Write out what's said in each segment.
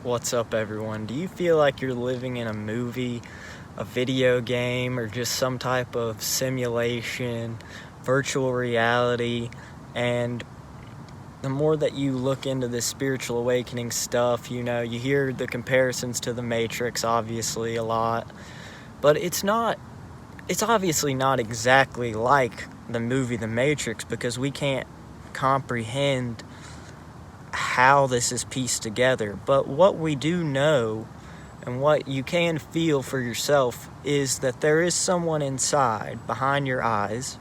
What's up, everyone? Do you feel like you're living in a movie, a video game, or just some type of simulation, virtual reality? And the more that you look into this spiritual awakening stuff, you hear the comparisons to the Matrix, obviously, a lot. But it's obviously not exactly like the movie The Matrix, because we can't comprehend how this is pieced together. But what we do know, and what you can feel for yourself, is that there is someone inside, behind your eyes.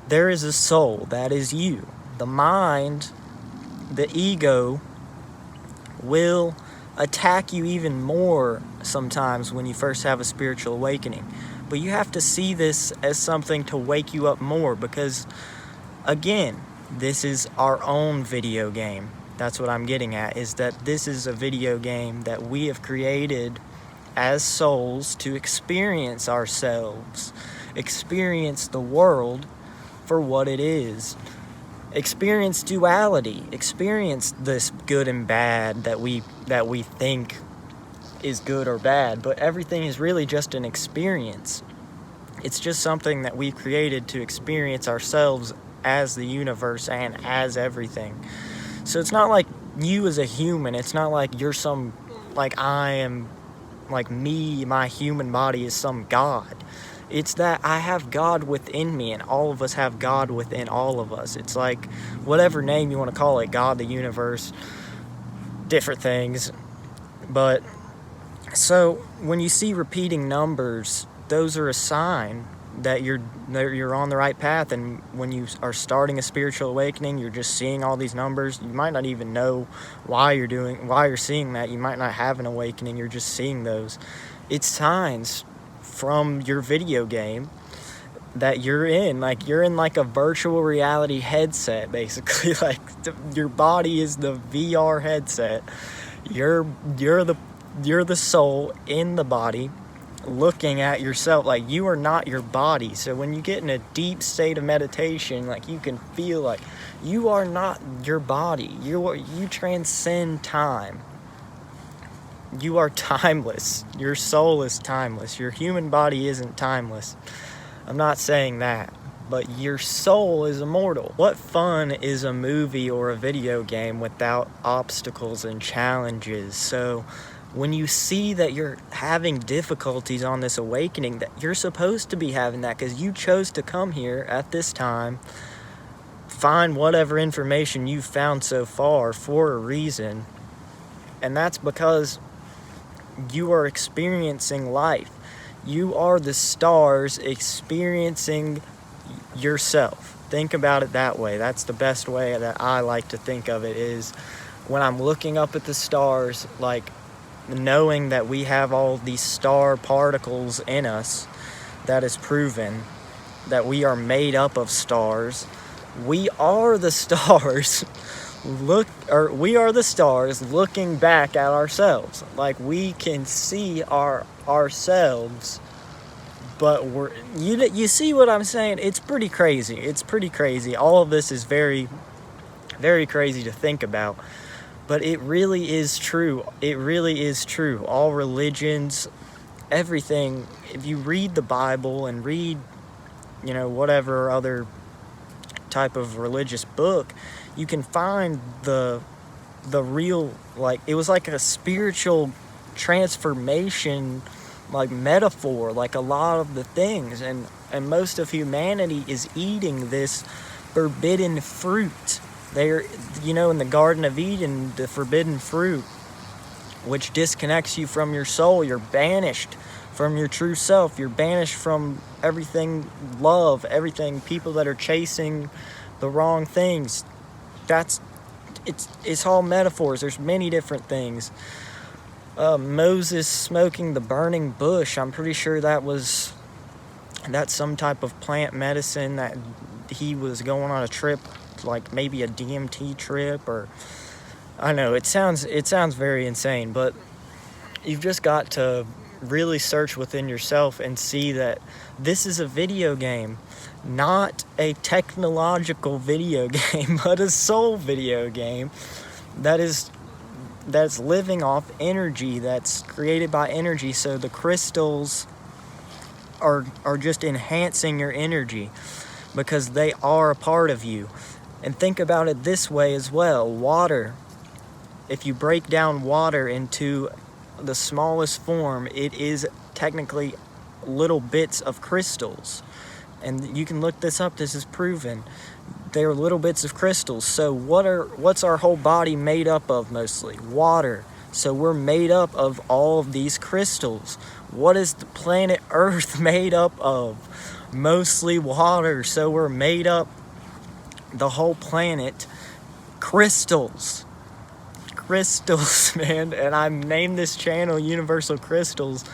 There is a soul, that is you. The mind, the ego, will attack you even more sometimes when you first have a spiritual awakening. But you have to see this as something to wake you up more, because again, this is our own video game. That's what I'm getting at, is that this is a video game that we have created as souls to experience ourselves, experience the world for what it is, experience duality, experience this good and bad that we think is good or bad, but everything is really just an experience. It's just something that we created to experience ourselves as the universe and as everything. So it's not like you as a human, it's not like you're I am, like me, my human body is some god. It's that I have God within me, and all of us have God within all of us. It's like, whatever name you want to call it, God, the universe, different things. But, so, when you see repeating numbers, those are a sign that you're on the right path. And when you are starting a spiritual awakening, you're just seeing all these numbers. You might not even know why you're seeing that. You might not have an awakening, you're just seeing those. It's signs from your video game that you're in like a virtual reality headset, basically. Like, your body is the VR headset. You're the soul in the body, looking at yourself. Like, you are not your body. So when you get in a deep state of meditation, like, you can feel like you are not your body. You transcend time. You are timeless. Your soul is timeless. Your human body isn't timeless. I'm not saying that, but your soul is immortal. What fun is a movie or a video game without obstacles and challenges? So when you see that you're having difficulties on this awakening, that you're supposed to be having that because you chose to come here at this time, find whatever information you've found so far for a reason, and that's because you are experiencing life. You are the stars experiencing yourself. Think about it that way. That's the best way that I like to think of it, is when I'm looking up at the stars, like, knowing that we have all these star particles in us. That is proven that we are made up of stars. We are the stars. We are the stars looking back at ourselves. Like, we can see ourselves, but you see what I'm saying? It's pretty crazy. It's pretty crazy. All of this is very, very crazy to think about. But it really is true. It really is true. All religions, everything, if you read the Bible and read, whatever other type of religious book, you can find the real, like, it was like a spiritual transformation, like, metaphor, like a lot of the things. And most of humanity is eating this forbidden fruit. They're, in the Garden of Eden, the forbidden fruit, which disconnects you from your soul. You're banished from your true self. You're banished from everything, love, everything, people that are chasing the wrong things. It's all metaphors. There's many different things. Moses smoking the burning bush, I'm pretty sure that's some type of plant medicine that he was going on a trip, like maybe a DMT trip, or I know it sounds very insane, but you've just got to really search within yourself and see that this is a video game, not a technological video game, but a soul video game that is that's living off energy, that's created by energy. So the crystals are just enhancing your energy because they are a part of you. And think about it this way as well. Water, if you break down water into the smallest form, it is technically little bits of crystals. And you can look this up, this is proven. They are little bits of crystals. So what's our whole body made up of mostly? Water. So we're made up of all of these crystals. What is the planet Earth made up of? Mostly water. So we're made up, the whole planet, crystals. Crystals, man. And I named this channel Universal Crystals.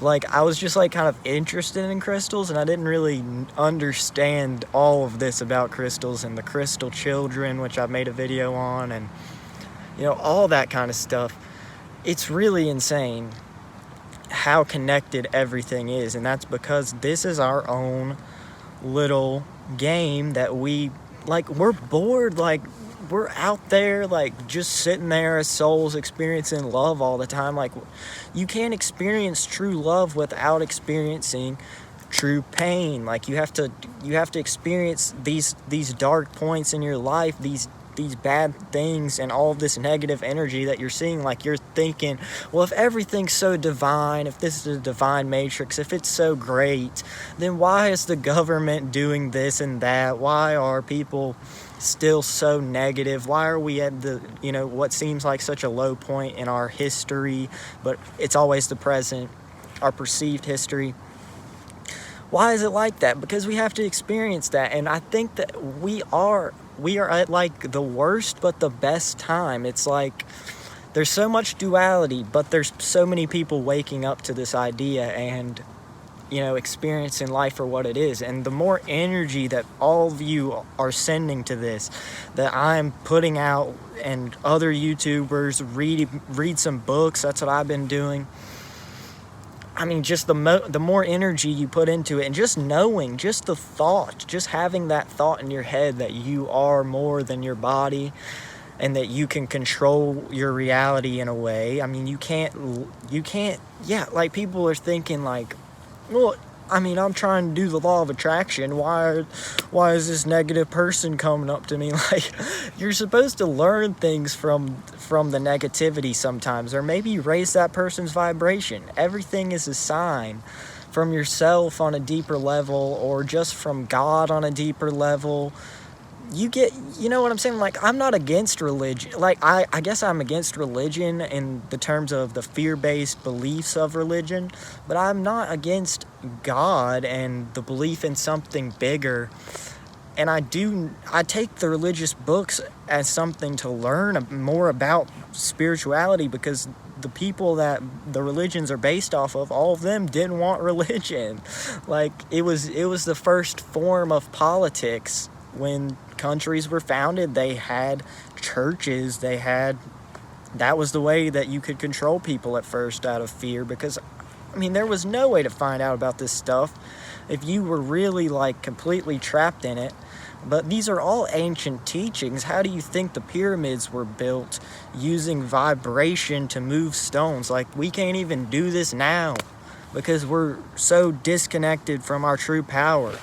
Like, I was just like kind of interested in crystals, and I didn't really understand all of this about crystals and the crystal children, which I made a video on, and all that kind of stuff. It's really insane how connected everything is, and that's because this is our own little game that we're bored, we're out there just sitting there as souls experiencing love all the time. You can't experience true love without experiencing true pain. You have to experience these dark points in your life, these bad things and all of this negative energy that you're seeing. You're thinking, well, if everything's so divine, if this is a divine matrix, if it's so great, then why is the government doing this and that? Why are people still so negative? Why are we at the what seems like such a low point in our history, but it's always the present, our perceived history? Why is it like that? Because we have to experience that. And I think that we are at the worst but the best time. It's there's so much duality, but there's so many people waking up to this idea and experiencing life for what it is. And the more energy that all of you are sending to this, that I'm putting out, and other YouTubers read some books, that's what I've been doing. I mean, just the more energy you put into it, and just knowing, just the thought, just having that thought in your head that you are more than your body, and that you can control your reality in a way. I mean, you can't, people are thinking well, I mean, I'm trying to do the law of attraction. Why is this negative person coming up to me? You're supposed to learn things from the negativity sometimes, or maybe raise that person's vibration. Everything is a sign from yourself on a deeper level, or just from God on a deeper level. You know what I'm saying? I'm not against religion. I guess I'm against religion in the terms of the fear-based beliefs of religion, but I'm not against God and the belief in something bigger. And I take the religious books as something to learn more about spirituality, because the people that the religions are based off of, all of them didn't want religion. It was the first form of politics. When countries were founded, they had churches, that was the way that you could control people at first, out of fear, because there was no way to find out about this stuff if you were really completely trapped in it. But these are all ancient teachings. How do you think the pyramids were built, using vibration to move stones? We can't even do this now because we're so disconnected from our true power.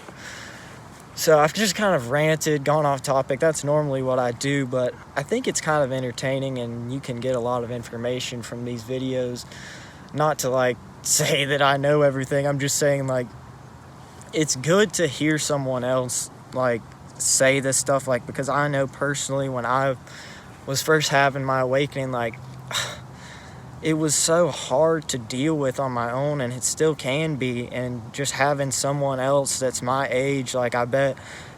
So I've just kind of ranted, gone off topic. That's normally what I do, but I think it's kind of entertaining, and you can get a lot of information from these videos. Not to say that I know everything. I'm just saying it's good to hear someone else say this stuff, because I know personally when I was first having my awakening, it was so hard to deal with on my own, and it still can be. And just having someone else that's my age, I bet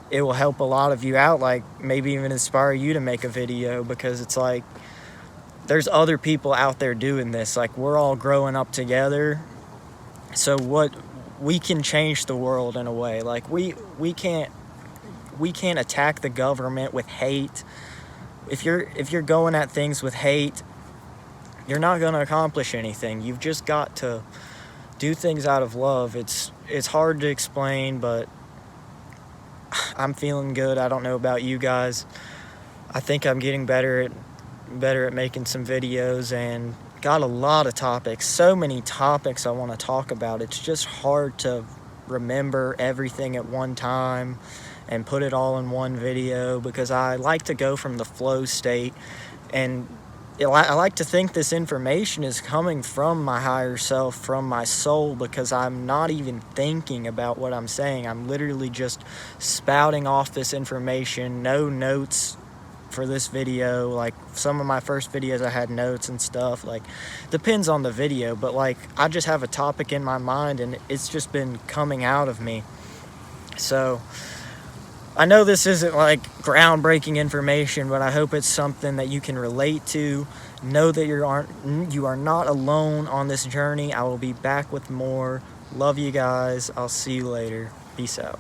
it will help a lot of you out, maybe even inspire you to make a video, because it's there's other people out there doing this. We're all growing up together, so we can change the world in a way. We can't attack the government with hate. If you're going at things with hate, you're not going to accomplish anything. You've just got to do things out of love. It's hard to explain, but I'm feeling good. I don't know about you guys. I think I'm getting better at better at making some videos, and got a lot of topics, so many topics I want to talk about. It's just hard to remember everything at one time and put it all in one video, because I like to go from the flow state, and I like to think this information is coming from my higher self, from my soul, because I'm not even thinking about what I'm saying. I'm literally just spouting off this information, no notes for this video. Like some of my first videos I had notes and stuff, like depends on the video, but like I just have a topic in my mind and it's just been coming out of me. So I know this isn't like groundbreaking information, but I hope it's something that you can relate to. Know that you are not alone on this journey. I will be back with more. Love you guys. I'll see you later. Peace out.